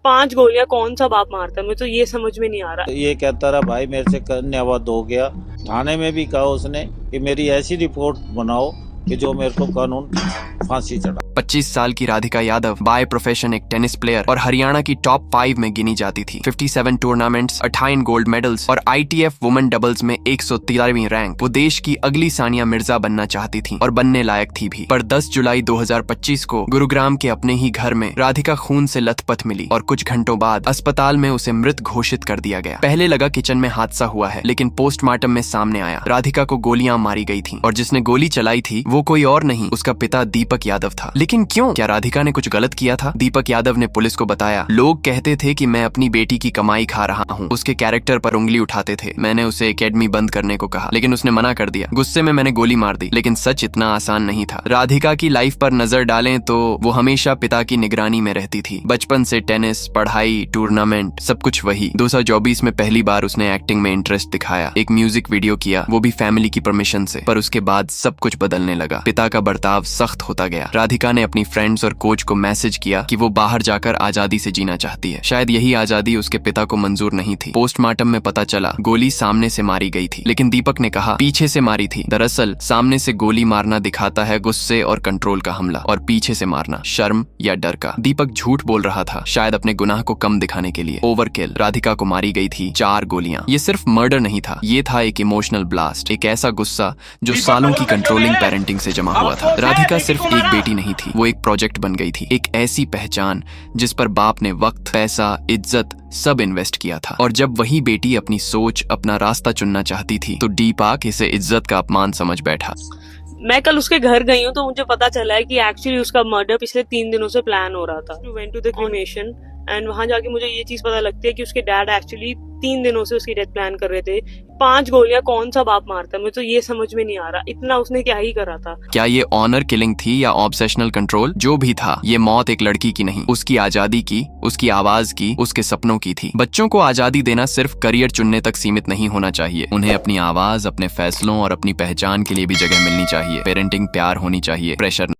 5 गोलियां कौन सा बाप मारता है, मुझे तो ये समझ में नहीं आ रहा। ये कहता रहा भाई मेरे से कन्यावध हो गया। थाने में भी कहा उसने कि मेरी ऐसी रिपोर्ट बनाओ कि जो मेरे को कानून फांसी चढ़ा। 25 साल की राधिका यादव बाय प्रोफेशन एक टेनिस प्लेयर और हरियाणा की टॉप 5 में गिनी जाती थी। 57 टूर्नामेंट्स, 58 गोल्ड मेडल्स और ITF वुमेन डबल्स में 113वीं रैंक। वो देश की अगली सानिया मिर्जा बनना चाहती थी और बनने लायक थी भी। पर 10 जुलाई 2025 को गुरुग्राम के अपने ही घर में राधिका खून से लथपथ मिली और कुछ घंटों बाद अस्पताल में उसे मृत घोषित कर दिया गया। पहले लगा किचन में हादसा हुआ है, लेकिन पोस्टमार्टम में सामने आया राधिका को गोलियां मारी गई थी और जिसने गोली चलाई थी वो कोई और नहीं, उसका पिता दीपक यादव था। लेकिन क्यों? क्या राधिका ने कुछ गलत किया था? दीपक यादव ने पुलिस को बताया, लोग कहते थे कि मैं अपनी बेटी की कमाई खा रहा हूँ। उसके कैरेक्टर पर उंगली उठाते थे। मैंने उसे एकेडमी बंद करने को कहा, लेकिन उसने मना कर दिया। गुस्से में मैंने गोली मार दी, लेकिन सच इतना आसान नहीं था। राधिका की लाइफ पर नजर डालें तो वो हमेशा पिता की निगरानी में रहती थी। बचपन से टेनिस, पढ़ाई, टूर्नामेंट, सब कुछ वही। 2024 में पहली बार उसने एक्टिंग में इंटरेस्ट दिखाया, एक म्यूजिक वीडियो किया, वो भी फैमिली की परमिशन से। पर उसके बाद सब कुछ बदलने लगा। पिता का बर्ताव सख्त होता गया। राधिका ने अपनी फ्रेंड्स और कोच को मैसेज किया कि वो बाहर जाकर आजादी से जीना चाहती है। शायद यही आजादी उसके पिता को मंजूर नहीं थी। पोस्टमार्टम में पता चला गोली सामने से मारी गई थी, लेकिन दीपक ने कहा पीछे से मारी थी। दरअसल सामने से गोली मारना दिखाता है गुस्से और कंट्रोल का हमला, और पीछे से मारना शर्म या डर का। दीपक झूठ बोल रहा था, शायद अपने गुनाह को कम दिखाने के लिए। ओवरकिल। राधिका को मारी गई थी 4 गोलियां। ये सिर्फ मर्डर नहीं था, ये था एक इमोशनल ब्लास्ट, एक ऐसा गुस्सा जो सालों की कंट्रोलिंग पेरेंटिंग से जमा हुआ था। राधिका सिर्फ एक बेटी नहीं थी, वो एक प्रोजेक्ट बन गई थी, एक ऐसी पहचान जिस पर बाप ने वक्त, पैसा, इज्जत सब इन्वेस्ट किया था। और जब वही बेटी अपनी सोच, अपना रास्ता चुनना चाहती थी तो दीपक इसे इज्जत का अपमान समझ बैठा। मैं कल उसके घर गई हूँ तो मुझे पता चला है कि एक्चुअली उसका मर्डर पिछले 3 दिनों से प्लान हो रहा था। Went to the cremation and वहां जाके मुझे ये चीज पता लगती है कि उसके डैड एक्चुअली 3 दिनों से उसकी डेथ प्लान कर रहे थे। 5 गोलियां कौन सा बाप मारता है, मुझे तो ये समझ में नहीं आ रहा। इतना उसने क्या ही करा था। क्या ये ऑनर किलिंग थी या ऑब्सेशनल कंट्रोल? जो भी था, ये मौत एक लड़की की नहीं, उसकी आजादी की, उसकी आवाज की, उसके सपनों की थी। बच्चों को आजादी देना सिर्फ करियर चुनने तक सीमित नहीं होना चाहिए। उन्हें अपनी आवाज, अपने फैसलों और अपनी पहचान के लिए भी जगह मिलनी चाहिए। पेरेंटिंग प्यार होनी चाहिए, प्रेशर